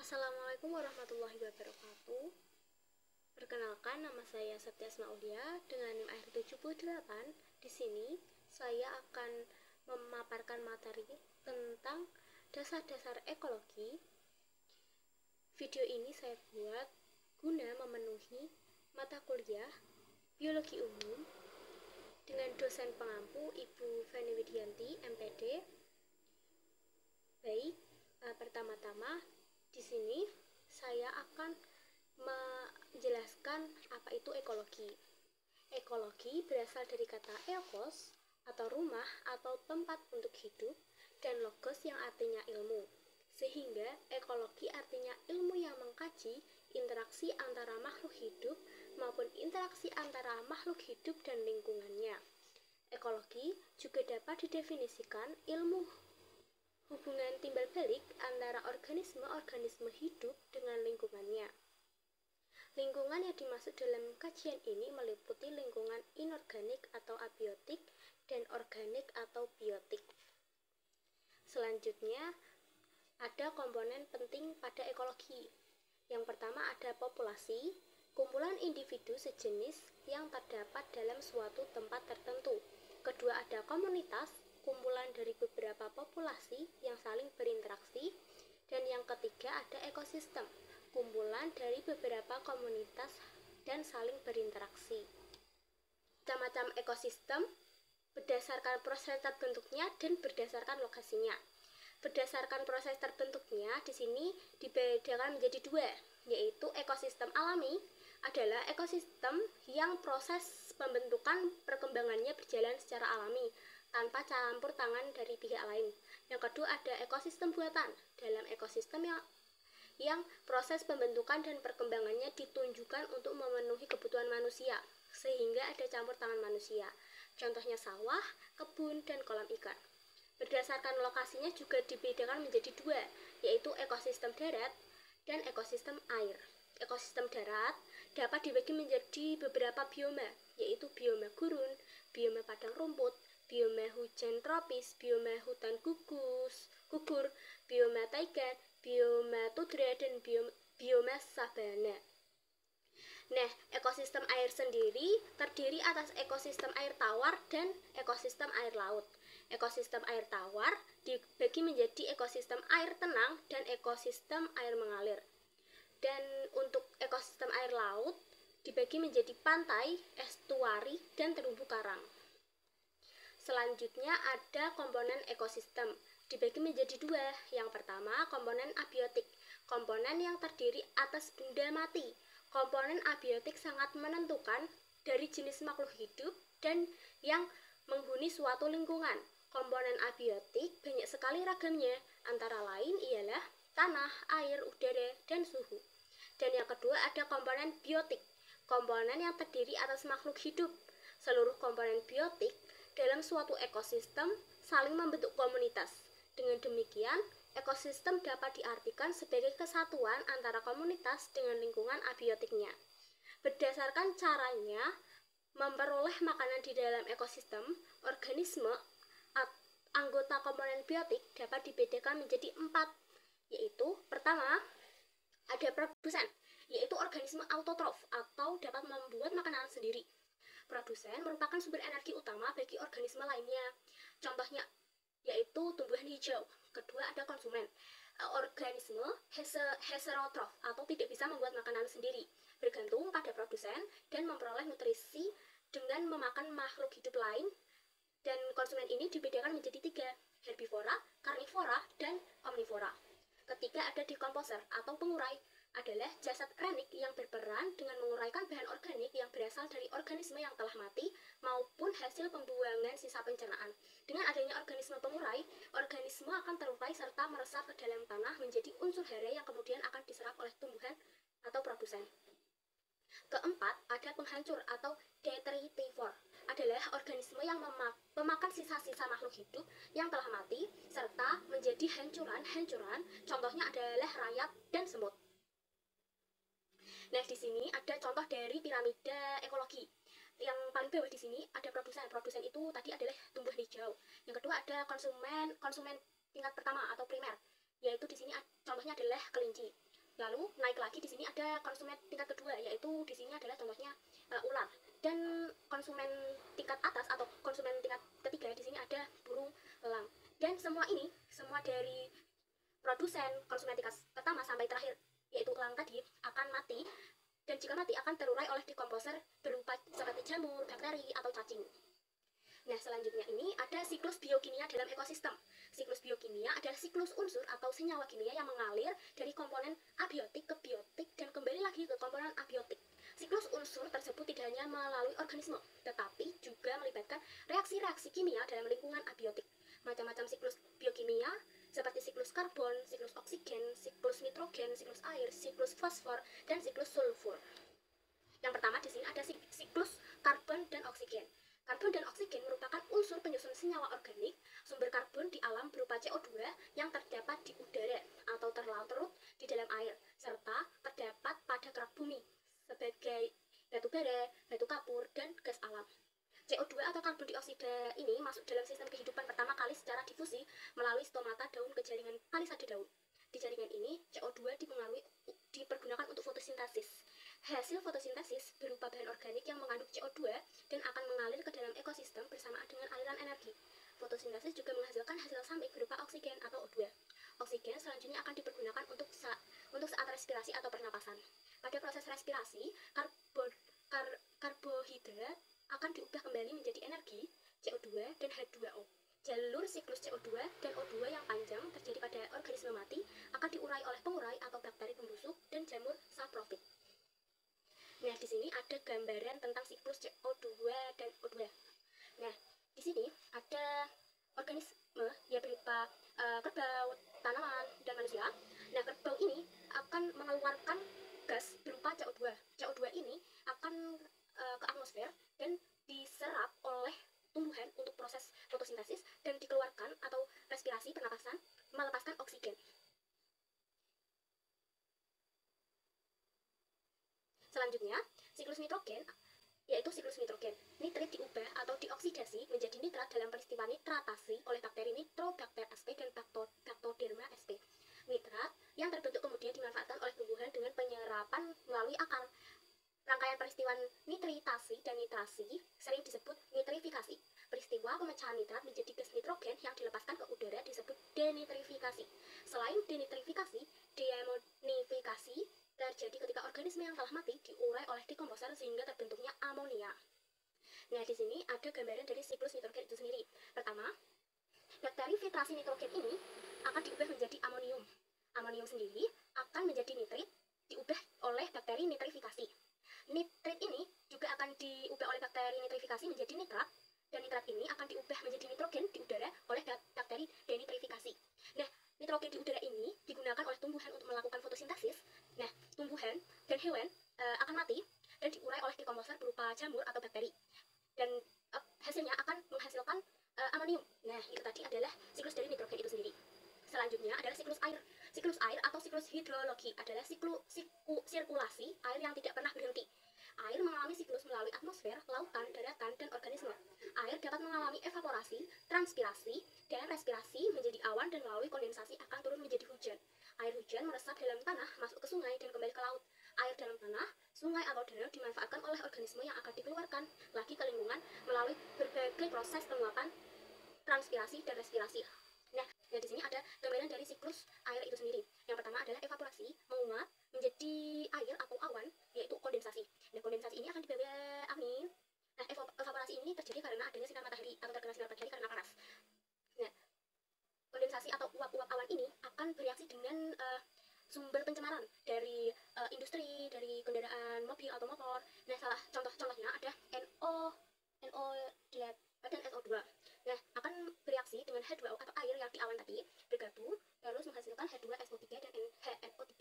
Assalamualaikum warahmatullahi wabarakatuh. Perkenalkan, nama saya Septiasma Aulia dengan NIM akhir 78. Di sini saya akan memaparkan materi tentang dasar-dasar ekologi. Video ini saya buat guna memenuhi mata kuliah Biologi Umum dengan dosen pengampu Ibu Feni Widianti, MPD. Baik, pertama-tama di sini saya akan menjelaskan apa itu ekologi. Ekologi berasal dari kata eokos atau rumah atau tempat untuk hidup dan logos yang artinya ilmu. Sehingga ekologi artinya ilmu yang mengkaji interaksi antara makhluk hidup maupun interaksi antara makhluk hidup dan lingkungannya. Ekologi juga dapat didefinisikan ilmu hubungan timbal balik antara organisme-organisme hidup dengan lingkungannya. Lingkungan yang dimaksud dalam kajian ini meliputi lingkungan inorganik atau abiotik dan organik atau biotik. Selanjutnya, ada komponen penting pada ekologi. Yang pertama ada populasi, kumpulan individu sejenis yang terdapat dalam suatu tempat tertentu. Kedua ada komunitas, kumpulan dari beberapa populasi yang saling berinteraksi. Dan yang ketiga ada ekosistem, kumpulan dari beberapa komunitas dan saling berinteraksi. Macam-macam ekosistem berdasarkan proses terbentuknya dan berdasarkan lokasinya. Berdasarkan proses terbentuknya di sini dibedakan menjadi dua, yaitu ekosistem alami adalah ekosistem yang proses pembentukan perkembangannya berjalan secara alami tanpa campur tangan dari pihak lain. Yang kedua ada ekosistem buatan. Dalam ekosistem yang proses pembentukan dan perkembangannya ditunjukkan untuk memenuhi kebutuhan manusia, sehingga ada campur tangan manusia. Contohnya sawah, kebun, dan kolam ikan. Berdasarkan lokasinya juga dibedakan menjadi dua, yaitu ekosistem darat dan ekosistem air. Ekosistem darat dapat dibagi menjadi beberapa bioma, yaitu bioma gurun, bioma padang rumput, bioma hujan tropis, bioma hutan gugur, bioma taiga, bioma tundra, dan bioma sabana. Nah, ekosistem air sendiri terdiri atas ekosistem air tawar dan ekosistem air laut. Ekosistem air tawar dibagi menjadi ekosistem air tenang dan ekosistem air mengalir. Dan untuk ekosistem air laut dibagi menjadi pantai, estuari, dan terumbu karang. Selanjutnya ada komponen ekosistem, dibagi menjadi dua. Yang pertama, komponen abiotik, komponen yang terdiri atas benda mati. Komponen abiotik sangat menentukan dari jenis makhluk hidup dan yang menghuni suatu lingkungan. Komponen abiotik banyak sekali ragamnya, antara lain ialah tanah, air, udara, dan suhu. Dan yang kedua ada komponen biotik, komponen yang terdiri atas makhluk hidup. Seluruh komponen biotik dalam suatu ekosistem saling membentuk komunitas. Dengan demikian, ekosistem dapat diartikan sebagai kesatuan antara komunitas dengan lingkungan abiotiknya. Berdasarkan caranya memperoleh makanan di dalam ekosistem, organisme anggota komponen biotik dapat dibedakan menjadi 4, yaitu pertama ada produsen, yaitu organisme autotrof atau dapat membuat makanan sendiri. Produsen merupakan sumber energi utama bagi organisme lainnya. Contohnya yaitu tumbuhan hijau. Kedua ada konsumen, organisme heterotrof atau tidak bisa membuat makanan sendiri, bergantung pada produsen dan memperoleh nutrisi dengan memakan makhluk hidup lain. Dan konsumen ini dibedakan menjadi 3, herbivora, karnivora, dan omnivora. Ketiga ada decomposer atau pengurai, adalah jasad renik yang berperan dengan menguraikan bahan organik yang berasal dari organisme yang telah mati maupun hasil pembuangan sisa pencernaan. Dengan adanya organisme pengurai, organisme akan terurai serta meresap ke dalam tanah menjadi unsur hara yang kemudian akan diserap oleh tumbuhan atau produsen. Keempat, ada penghancur atau detritivore, adalah organisme yang memakan sisa-sisa makhluk hidup yang telah mati serta menjadi hancuran. Contohnya adalah rayap dan semut. Nah, di sini ada contoh dari piramida ekologi. Yang paling bawah di sini ada produsen. Produsen itu tadi adalah tumbuhan hijau. Yang kedua ada konsumen tingkat pertama atau primer, yaitu di sini contohnya adalah kelinci. Lalu naik lagi di sini ada konsumen tingkat kedua, yaitu di sini adalah contohnya ular. Dan konsumen tingkat atas atau konsumen tingkat ketiga di sini ada burung elang. Dan semua ini, semua dari produsen konsumen tingkat pertama sampai terakhir yaitu elang tadi akan mati, dan jika mati akan terurai oleh dekomposer berupa seperti jamur, bakteri, atau cacing. Nah, selanjutnya ini ada siklus biokimia dalam ekosistem. Siklus biokimia adalah siklus unsur atau senyawa kimia yang mengalir dari komponen abiotik ke biotik dan kembali lagi ke komponen abiotik. Siklus unsur tersebut tidak hanya melalui organisme, tetapi juga melibatkan reaksi-reaksi kimia dalam lingkungan abiotik. Macam-macam siklus biokimia seperti siklus karbon, siklus oksigen, siklus nitrogen, siklus air, siklus fosfor, dan siklus sulfur. Yang pertama di sini ada siklus karbon dan oksigen. Karbon dan oksigen merupakan unsur penyusun senyawa organik. Sumber karbon di alam berupa CO2 yang terdapat di udara atau terlarut di dalam air, serta terdapat pada kerak bumi sebagai batu bara, batu kapur, dan gas alam. CO2 atau karbon dioksida ini masuk dalam sistem kehidupan pertama kali secara difusi melalui stomata daun ke jaringan palisade daun. Di jaringan ini, CO2 dipergunakan untuk fotosintesis. Hasil fotosintesis berupa bahan organik yang mengandung CO2 dan akan mengalir ke dalam ekosistem bersamaan dengan aliran energi. Fotosintesis juga menghasilkan hasil samping berupa oksigen atau O2. Oksigen selanjutnya akan dipergunakan untuk saat respirasi atau pernapasan. Pada proses respirasi, karbohidrat akan diubah kembali menjadi energi, CO2 dan H2O. Jalur siklus CO2 dan O2 yang panjang terjadi pada organisme mati akan diurai oleh pengurai atau bakteri pembusuk dan jamur saprofit. Nah, di sini ada gambaran tentang siklus CO2 dan O2. Nah, di sini ada organisme ya berupa kerbau, tanaman, dan manusia. Nah, kerbau ini akan mengeluarkan gas berupa CO2. CO2 ini akan ke atmosfer dan diserap oleh tumbuhan untuk proses fotosintesis dan dikeluarkan atau respirasi pernapasan melepaskan oksigen. Selanjutnya, siklus nitrogen yaitu siklus nitrogen. Nitrit diubah atau dioksidasi menjadi nitrat dalam peristiwa nitratasi oleh bakteri Nitrobacter sp dan Bactoderma sp. Nitrat yang terbentuk kemudian dimanfaatkan oleh tumbuhan dengan penyerapan melalui akar. Rangkaian peristiwa nitritasi dan nitrasi sering disebut nitrifikasi. Peristiwa pemecahan nitrat menjadi gas nitrogen yang dilepaskan ke udara disebut denitrifikasi. Selain denitrifikasi, deamonifikasi terjadi ketika organisme yang telah mati diurai oleh dekomposer sehingga terbentuknya amonia. Nah, di sini ada gambaran dari siklus nitrogen itu sendiri. Pertama, bakteri filtrasi nitrogen ini akan diubah menjadi amonium. Amonium sendiri akan menjadi nitrit, diubah oleh bakteri nitrifikasi. Nitrit ini juga akan diubah oleh bakteri nitrifikasi menjadi nitrat, dan nitrat ini akan diubah menjadi nitrogen di udara oleh bakteri denitrifikasi. Nah, nitrogen di udara ini digunakan oleh tumbuhan untuk melakukan fotosintesis. Nah, tumbuhan dan hewan akan mati dan diurai oleh dekomposer berupa jamur atau bakteri. Dan hasilnya akan menghasilkan amonium. Nah, itu tadi adalah siklus dari nitrogen itu sendiri. Selanjutnya adalah siklus air. Siklus air atau siklus hidrologi adalah sirkulasi air yang tidak pernah berhenti. Air mengalami siklus melalui atmosfer, lautan, daratan, dan organisme. Air dapat mengalami evaporasi, transpirasi, dan respirasi menjadi awan dan melalui kondensasi akan turun menjadi hujan. Air hujan meresap dalam tanah, masuk ke sungai, dan kembali ke laut. Air dalam tanah, sungai atau danau dimanfaatkan oleh organisme yang akan dikeluarkan lagi ke lingkungan melalui berbagai proses penguapan, transpirasi, dan respirasi. Nah, di sini ada gambaran dari siklus air itu sendiri. Yang pertama adalah evaporasi, menguap menjadi air atau awan, yaitu kondensasi. Nah, kondensasi ini akan dibawa angin. Nah, evaporasi ini terjadi karena adanya sinar matahari atau terkena sinar matahari karena panas. Nah, kondensasi atau uap-uap awan ini akan bereaksi dengan sumber pencemaran dari industri, dari kendaraan mobil atau motor. Nah, salah contohnya ada NO8 dan SO2. Nah, akan bereaksi dengan H2O atau air yang di awan tadi bergabung terus menghasilkan H2SO3 dan NHNO3.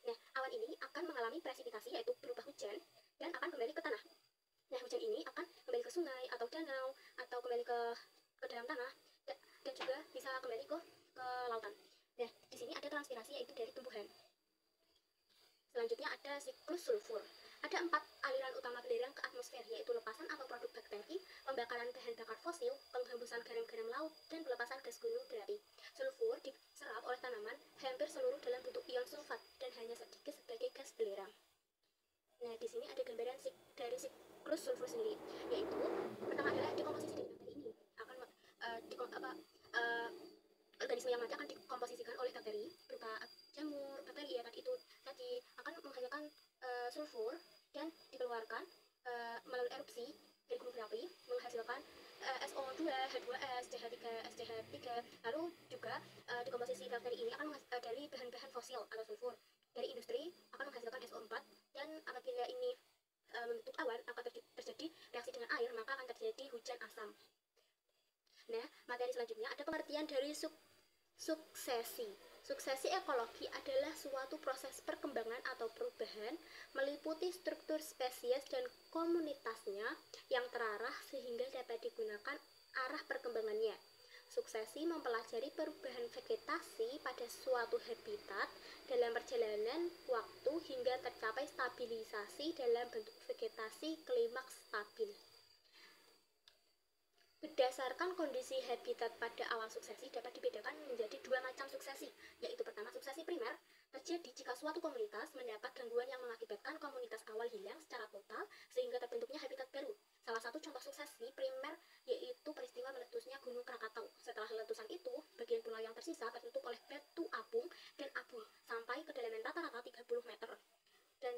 Nah, awan ini akan mengalami presipitasi yaitu berupa hujan dan akan kembali ke tanah. Nah, hujan ini akan kembali ke sungai atau danau atau kembali ke dalam tanah dan juga bisa kembali ke lautan. Nah, di sini ada transpirasi yaitu dari tumbuhan. Selanjutnya ada siklus sulfur. Ada 4 aliran utama belerang ke atmosfer, yaitu lepasan atau produk bakteri, pembakaran bahan bakar fosil, penghembusan garam-garam laut, dan pelepasan gas gunung berapi. Sulfur diserap oleh tanaman hampir seluruh dalam bentuk ion sulfat dan hanya sedikit siklus sulfur sendiri, yaitu pertama adalah dekomposisi dari bakteri ini akan organisme yang mati akan dikomposisikan oleh bakteri berupa jamur, bakteri ya tadi itu akan menghasilkan sulfur dan dikeluarkan melalui erupsi dari gunung berapi menghasilkan SO2, H2S, CH3, SCH3. Lalu juga dekomposisi bakteri ini akan dari bahan-bahan fosil atau sulfur dari industri akan menghasilkan SO4, dan apabila ini membentuk awan akan terjadi reaksi dengan air, maka akan terjadi hujan asam. Nah, materi selanjutnya ada pengertian dari suksesi. Suksesi ekologi adalah suatu proses perkembangan atau perubahan meliputi struktur spesies dan komunitasnya yang terarah sehingga dapat digunakan arah perkembangannya. Suksesi mempelajari perubahan vegetasi pada suatu habitat dalam perjalanan waktu hingga tercapai stabilisasi dalam bentuk vegetasi klimaks stabil. Berdasarkan kondisi habitat pada awal suksesi dapat dibedakan menjadi dua macam suksesi, yaitu pertama suksesi primer, terjadi jika suatu komunitas mendapat gangguan yang mengakibatkan komunitas awal hilang secara total sehingga terbentuknya habitat baru. Salah satu contoh suksesi primer yaitu peristiwa meletusnya Gunung Krakatau. Setelah letusan itu, bagian pulau yang tersisa tertutup oleh batu apung dan abu sampai kedalaman rata-rata 30 meter. Dan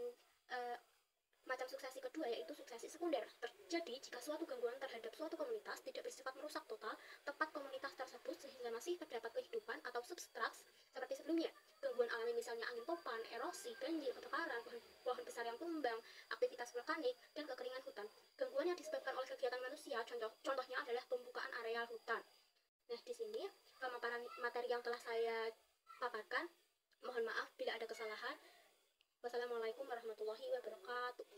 macam suksesi kedua yaitu suksesi sekunder, terjadi jika suatu gangguan terhadap suatu komunitas tidak bersifat merusak total tempat komunitas tersebut sehingga masih terdapat kehidupan atau substrat seperti sebelumnya. Gangguan alami misalnya angin topan, erosi, banjir, kebakaran, pohon besar yang tumbang, aktivitas vulkanik, dan kekeringan hutan. Gangguan yang disebabkan oleh kegiatan manusia, contohnya adalah pembukaan areal hutan. Nah, di sini pemaparan materi yang telah saya paparkan. Mohon maaf bila ada kesalahan. Wassalamualaikum warahmatullahi wabarakatuh.